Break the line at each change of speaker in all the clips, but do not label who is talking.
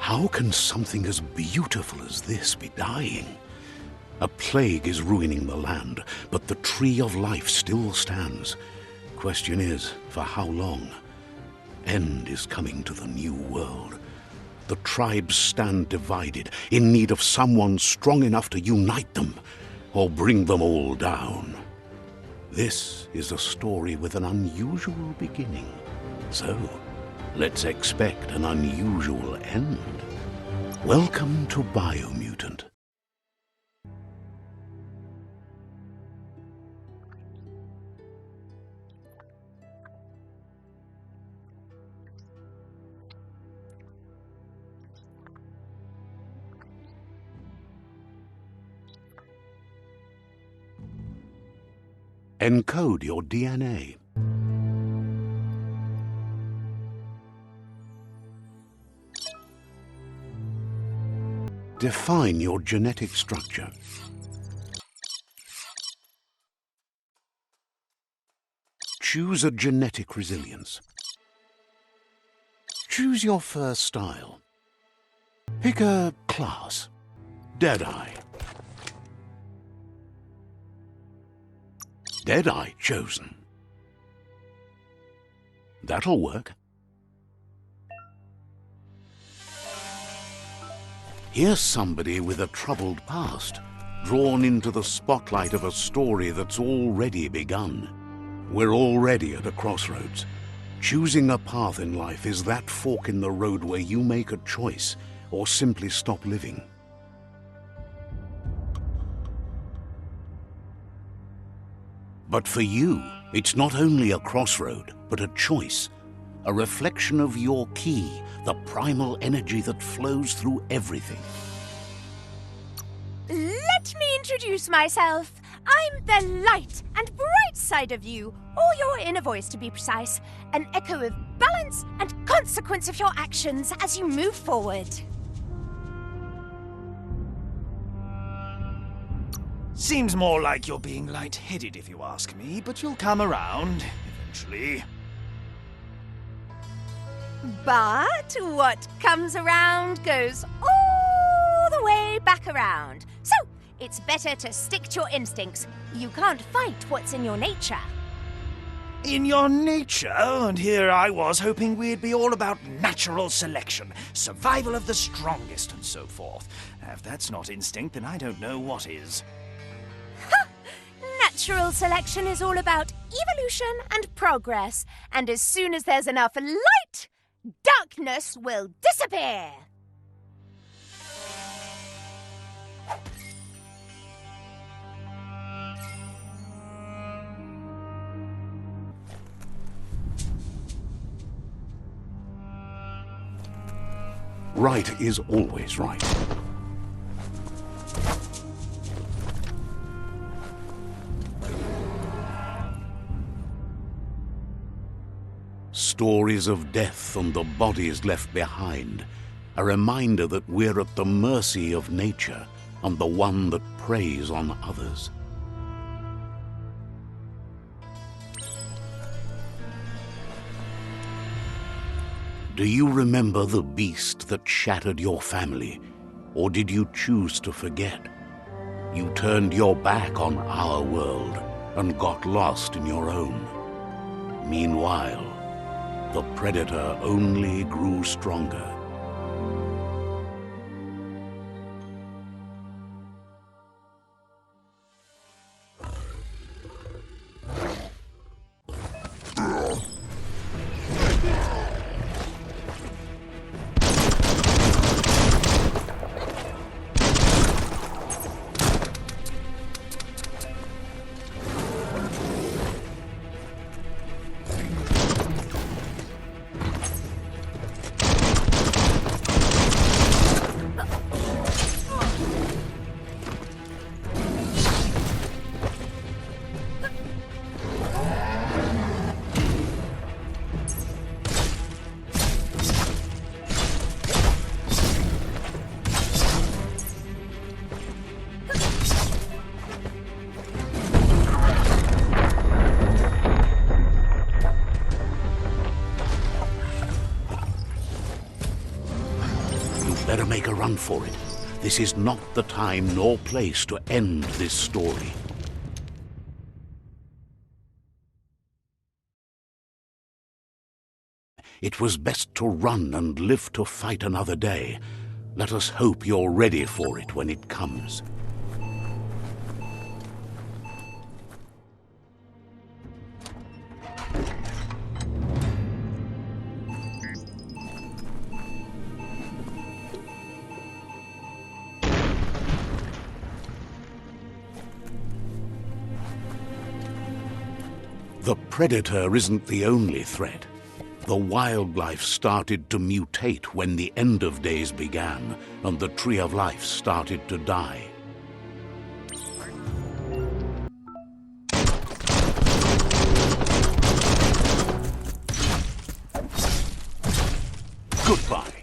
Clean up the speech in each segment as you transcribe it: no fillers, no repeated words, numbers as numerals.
How can something as beautiful as this be dying? A plague is ruining the land, but the tree of life still stands. Question is, for how long? End is coming to the new world. The tribes stand divided, in need of someone strong enough to unite them, or bring them all down. This is a story with an unusual beginning. So, let's expect an unusual end. Welcome to Biomutant. Encode your DNA. Define your genetic structure. Choose a genetic resilience. Choose your first style. Pick a class. Deadeye. Deadeye chosen. That'll work. Here's somebody with a troubled past, drawn into the spotlight of a story that's already begun. We're already at a crossroads. Choosing a path in life is that fork in the road where you make a choice or simply stop living. But for you, it's not only a crossroad, but a choice. A reflection of your key, the primal energy that flows through everything.
Let me introduce myself. I'm the light and bright side of you, or your inner voice to be precise. An echo of balance and consequence of your actions as you move forward.
Seems more like you're being light-headed if you ask me, but you'll come around, eventually.
But what comes around goes all the way back around. So, it's better to stick to your instincts. You can't fight what's in your nature.
In your nature, and here I was hoping we'd be all about natural selection, survival of the strongest, and so forth. If that's not instinct, then I don't know what is.
Natural selection is all about evolution and progress, and as soon as there's enough light, darkness will disappear.
Right is always right. Stories of death and the bodies left behind, a reminder that we're at the mercy of nature and the one that preys on others. Do you remember the beast that shattered your family, or did you choose to forget? You turned your back on our world and got lost in your own. Meanwhile, the predator only grew stronger. make a run for it. This is not the time nor place to end this story. It was best to run and live to fight another day. Let us hope you're ready for it when it comes. The predator isn't the only threat. The wildlife started to mutate when the end of days began, and the tree of life started to die. Goodbye.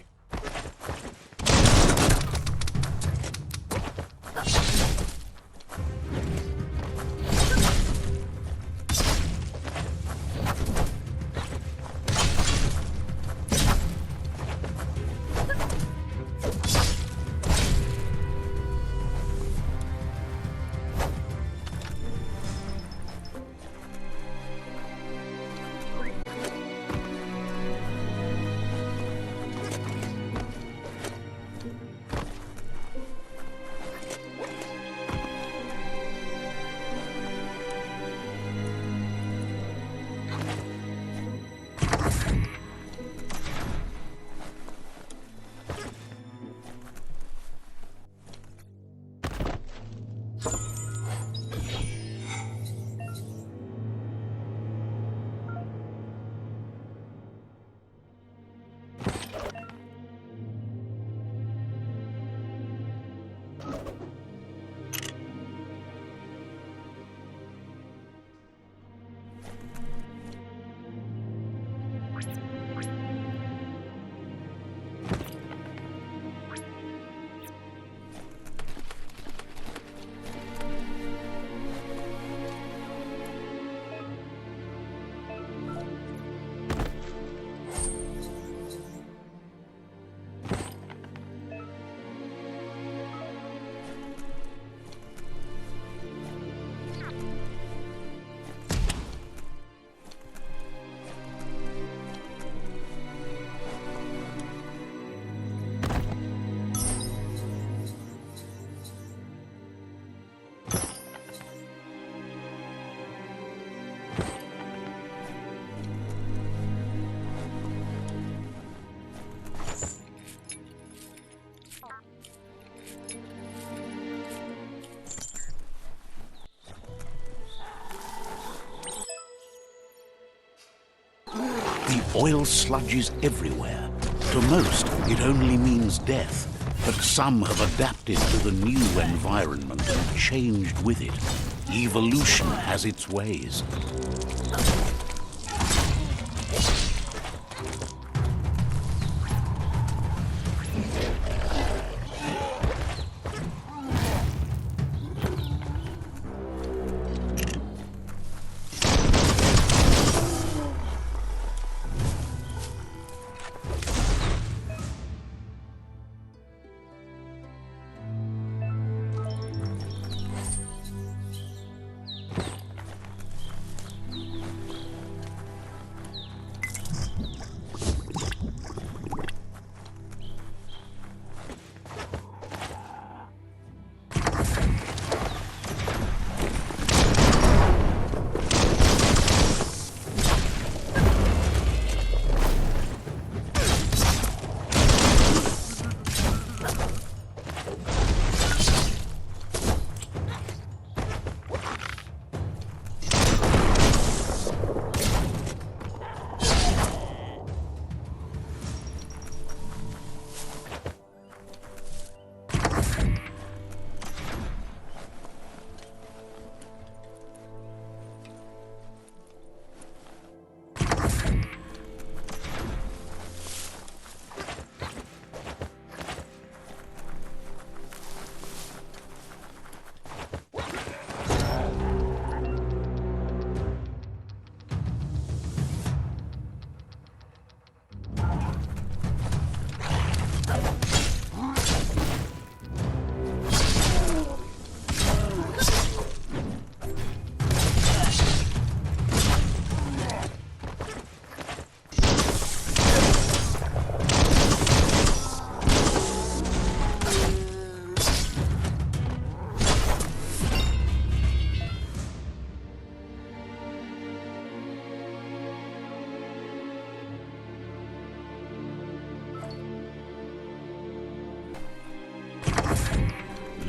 The oil sludges everywhere. To most, it only means death. But some have adapted to the new environment and changed with it. Evolution has its ways.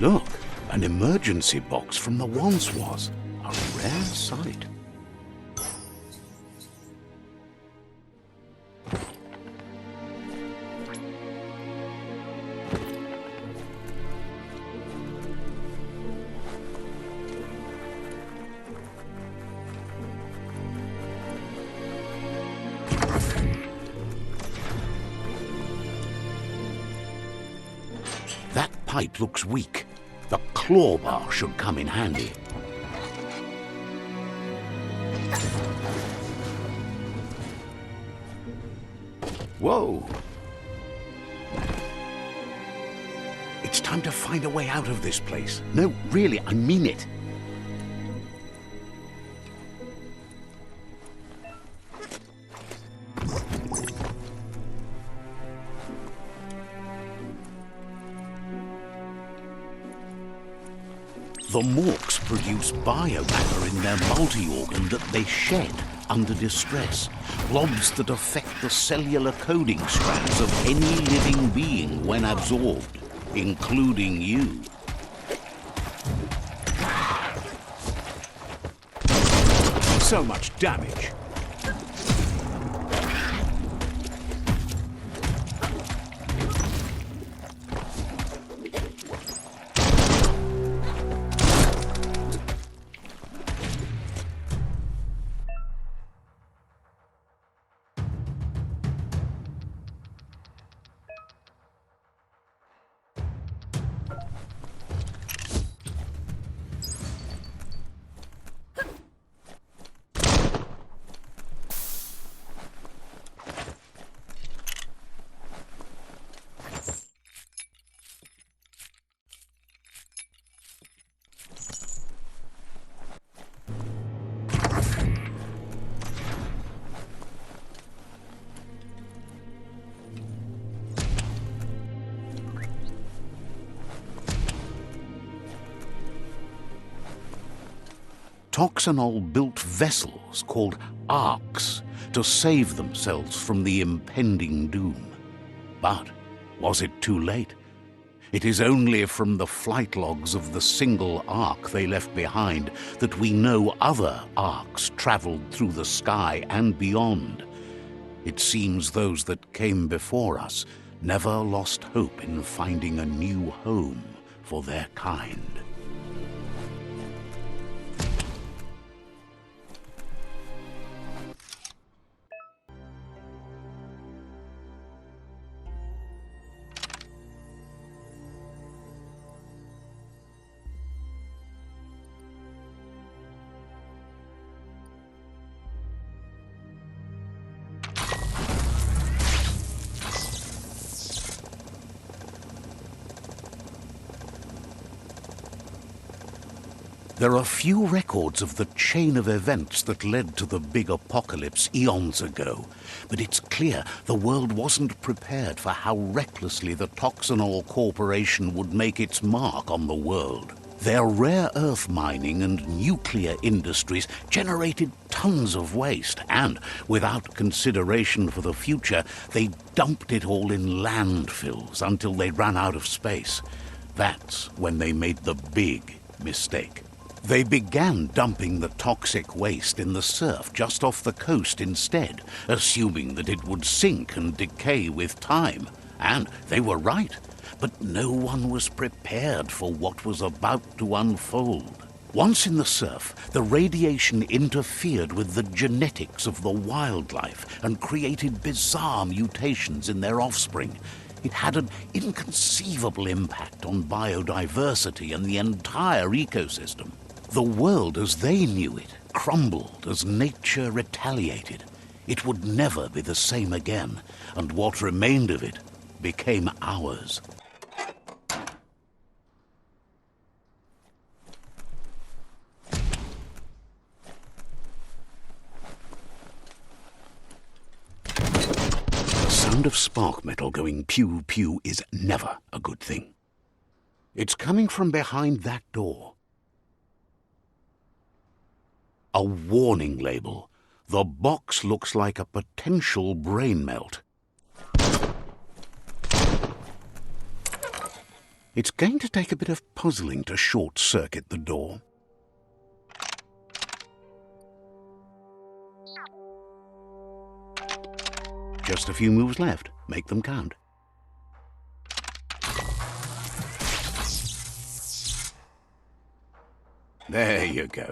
Look, an emergency box from the once was. A rare sight. That pipe looks weak. The claw bar should come in handy. Whoa! It's time to find a way out of this place. No, really, I mean it. The morks produce biomatter in their multi-organ that they shed under distress, blobs that affect the cellular coding strands of any living being when absorbed, including you. So much damage. Toxanol built vessels called arks to save themselves from the impending doom. But was it too late? It is only from the flight logs of the single ark they left behind that we know other arks traveled through the sky and beyond. It seems those that came before us never lost hope in finding a new home for their kind. There are few records of the chain of events that led to the big apocalypse eons ago, but it's clear the world wasn't prepared for how recklessly the Toxanol Corporation would make its mark on the world. Their rare earth mining and nuclear industries generated tons of waste, and, without consideration for the future, they dumped it all in landfills until they ran out of space. That's when they made the big mistake. They began dumping the toxic waste in the surf just off the coast instead, assuming that it would sink and decay with time. And they were right, but no one was prepared for what was about to unfold. Once in the surf, the radiation interfered with the genetics of the wildlife and created bizarre mutations in their offspring. It had an inconceivable impact on biodiversity and the entire ecosystem. The world as they knew it crumbled as nature retaliated. It would never be the same again, and what remained of it became ours. The sound of spark metal going pew-pew is never a good thing. It's coming from behind that door. A warning label. The box looks like a potential brain melt. It's going to take a bit of puzzling to short-circuit the door. Just a few moves left. Make them count. There you go.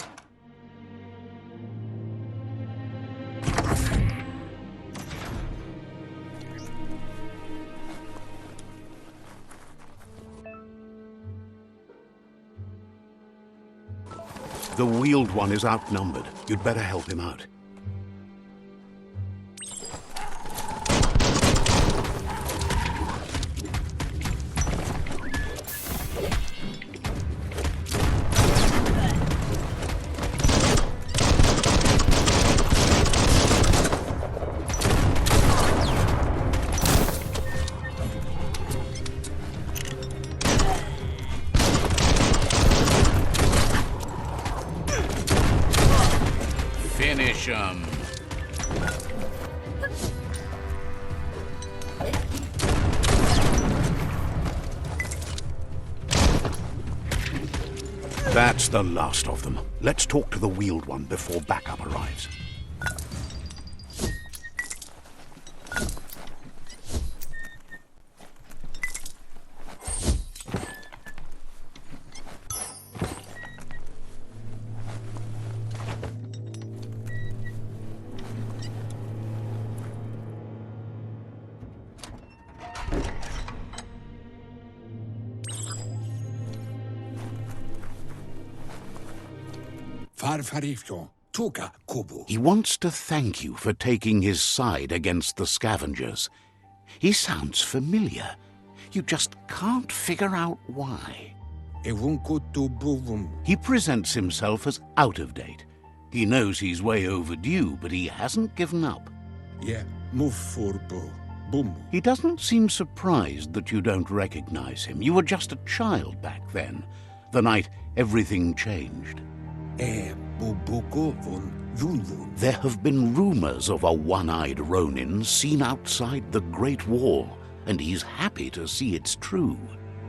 The wheeled one is outnumbered. You'd better help him out. Finish 'em. That's the last of them. Let's talk to the wheeled one before backup arrives. He wants to thank you for taking his side against the scavengers. He sounds familiar. You just can't figure out why. He presents himself as out of date. He knows he's way overdue, but he hasn't given up. He doesn't seem surprised that you don't recognize him. You were just a child back then, the night everything changed. There have been rumors of a one-eyed Ronin seen outside the Great Wall, and he's happy to see it's true.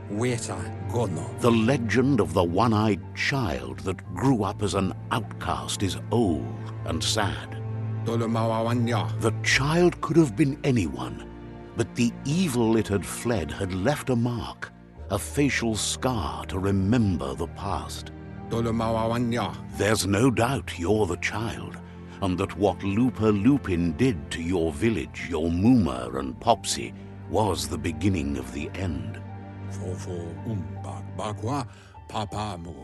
The legend of the one-eyed child that grew up as an outcast is old and sad. The child could have been anyone, but the evil it had fled had left a mark, a facial scar to remember the past. There's no doubt you're the child, and that what Looper Lupin did to your village, your Mooma and Popsy, was the beginning of the end.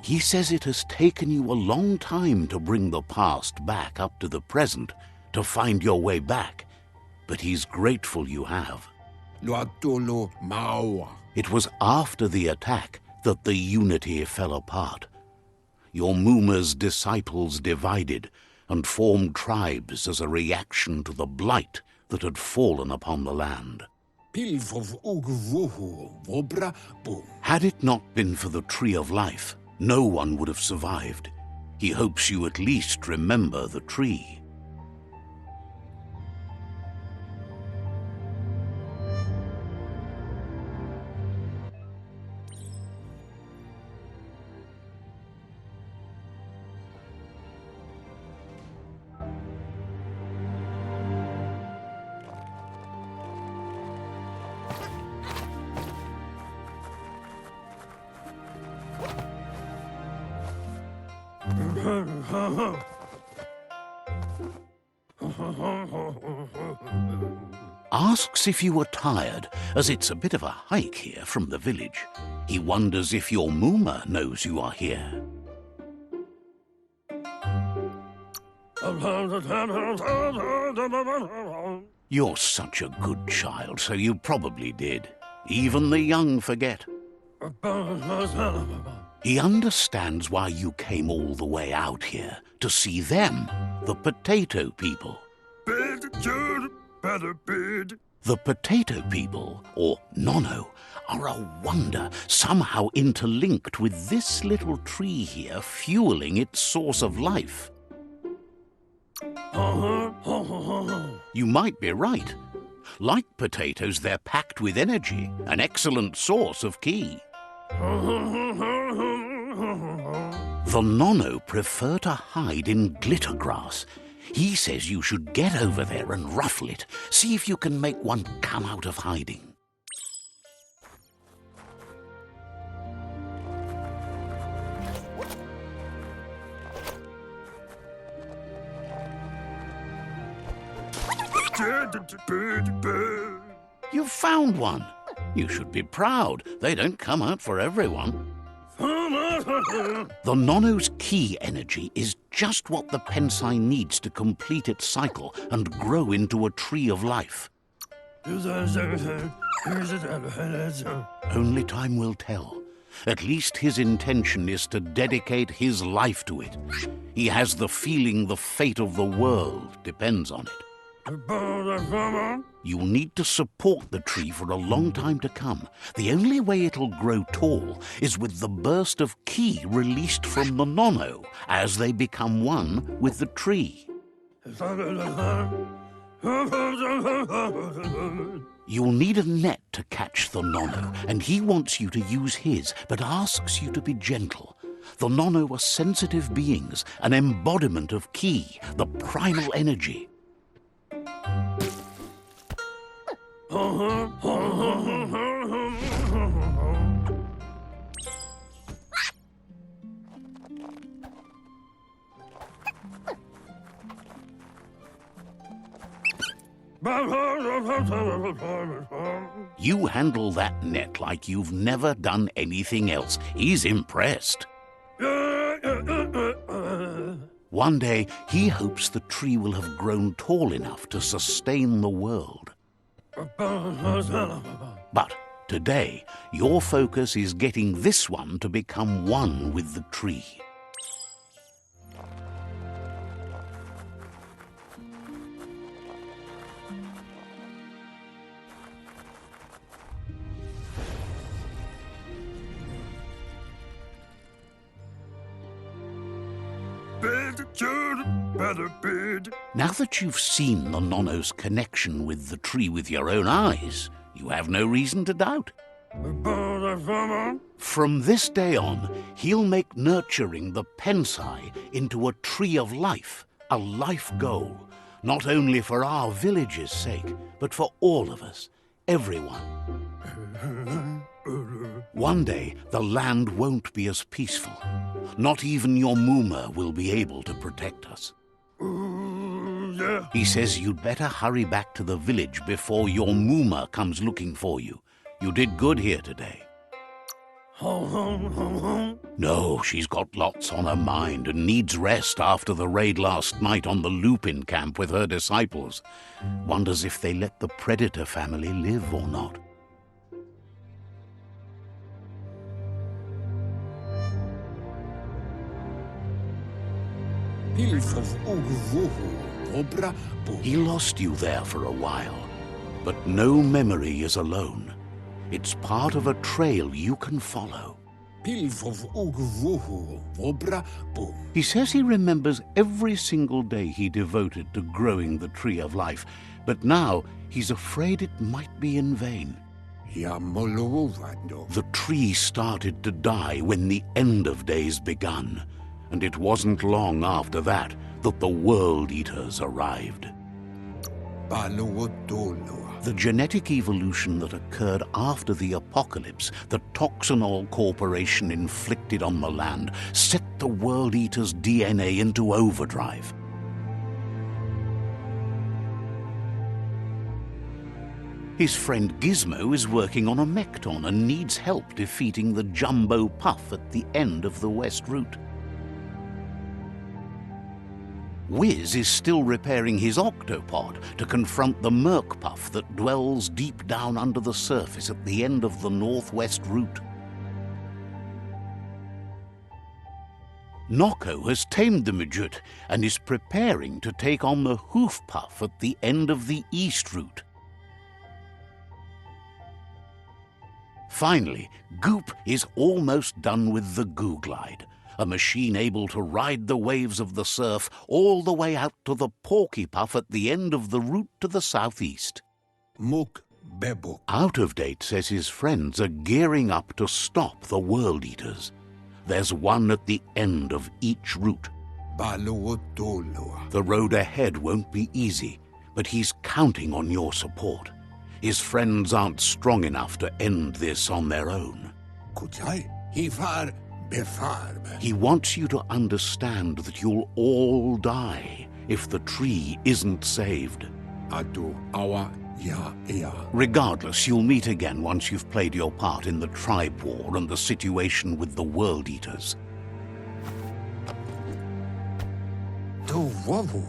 He says it has taken you a long time to bring the past back up to the present, to find your way back, but he's grateful you have. It was after the attack that the unity fell apart. Your Mooma's disciples divided and formed tribes as a reaction to the blight that had fallen upon the land. Had it not been for the Tree of Life, no one would have survived. He hopes you at least remember the tree. Asks if you were tired, as it's a bit of a hike here from the village. He wonders if your Mooma knows you are here. You're such a good child, so you probably did. Even the young forget. He understands why you came all the way out here, to see them, the potato people. The potato people, or Nono, are a wonder, somehow interlinked with this little tree here, fueling its source of life. You might be right. Like potatoes, they're packed with energy, an excellent source of ki. The Nono prefer to hide in glitter grass. He says you should get over there and ruffle it. See if you can make one come out of hiding. You've found one. You should be proud. They don't come out for everyone. The Nono's key energy is just what the Pensai needs to complete its cycle and grow into a tree of life. Only time will tell. At least his intention is to dedicate his life to it. He has the feeling the fate of the world depends on it. You'll need to support the tree for a long time to come. The only way it'll grow tall is with the burst of ki released from the Nono as they become one with the tree. You'll need a net to catch the Nono, and he wants you to use his, but asks you to be gentle. The Nono are sensitive beings, an embodiment of ki, the primal energy. You handle that net like you've never done anything else. He's impressed. One day, he hopes the tree will have grown tall enough to sustain the world. But today, your focus is getting this one to become one with the tree. Now that you've seen the Nono's connection with the tree with your own eyes, you have no reason to doubt. From this day on, he'll make nurturing the Pensai into a tree of life, a life goal, not only for our village's sake, but for all of us, everyone. One day, the land won't be as peaceful. Not even your Muma will be able to protect us. He says you'd better hurry back to the village before your Muma comes looking for you. You did good here today. No, she's got lots on her mind and needs rest after the raid last night on the Lupin camp with her disciples. Wonders if they let the Predator family live or not. He lost you there for a while, but no memory is alone. It's part of a trail you can follow. He says he remembers every single day he devoted to growing the Tree of Life, but now he's afraid it might be in vain. The tree started to die when the end of days begun, and it wasn't long after that that the World Eaters arrived. The genetic evolution that occurred after the apocalypse the Toxanol Corporation inflicted on the land set the World Eaters' DNA into overdrive. His friend Gizmo is working on a Mekton and needs help defeating the Jumbo Puff at the end of the West Route. Wiz is still repairing his octopod to confront the Merc Puff that dwells deep down under the surface at the end of the Northwest Route. Nocco has tamed the Midget and is preparing to take on the Hoof Puff at the end of the East Route. Finally, Goop is almost done with the Goo Glide, a machine able to ride the waves of the surf all the way out to the Porky Puff at the end of the route to the southeast.
bebo.
Out of Date says his friends are gearing up to stop the World Eaters. There's one at the end of each route.
Baluotolo.
The road ahead won't be easy, but he's counting on your support. His friends aren't strong enough to end this on their own.
Kutai, hifar befarb.
He wants you to understand that you'll all die if the tree isn't saved.
Adu awa ya ya.
Regardless, you'll meet again once you've played your part in the tribe war and the situation with the World Eaters.
Do wabu.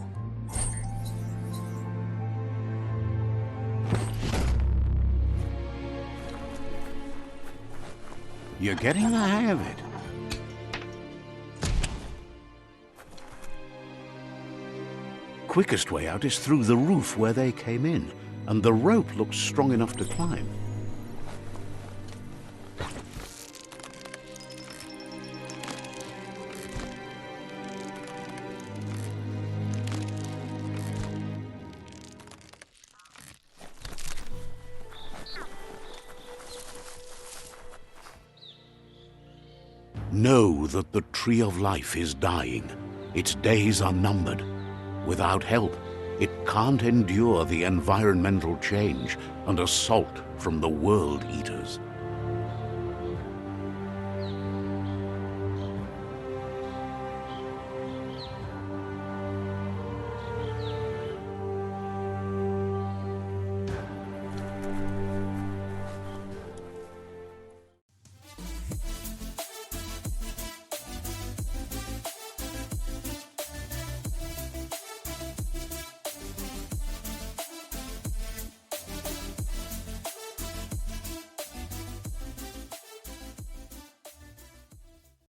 You're getting the hang of it. Quickest way out is through the roof where they came in, and the rope looks strong enough to climb. Know that the Tree of Life is dying. Its days are numbered. Without help, it can't endure the environmental change and assault from the World Eaters.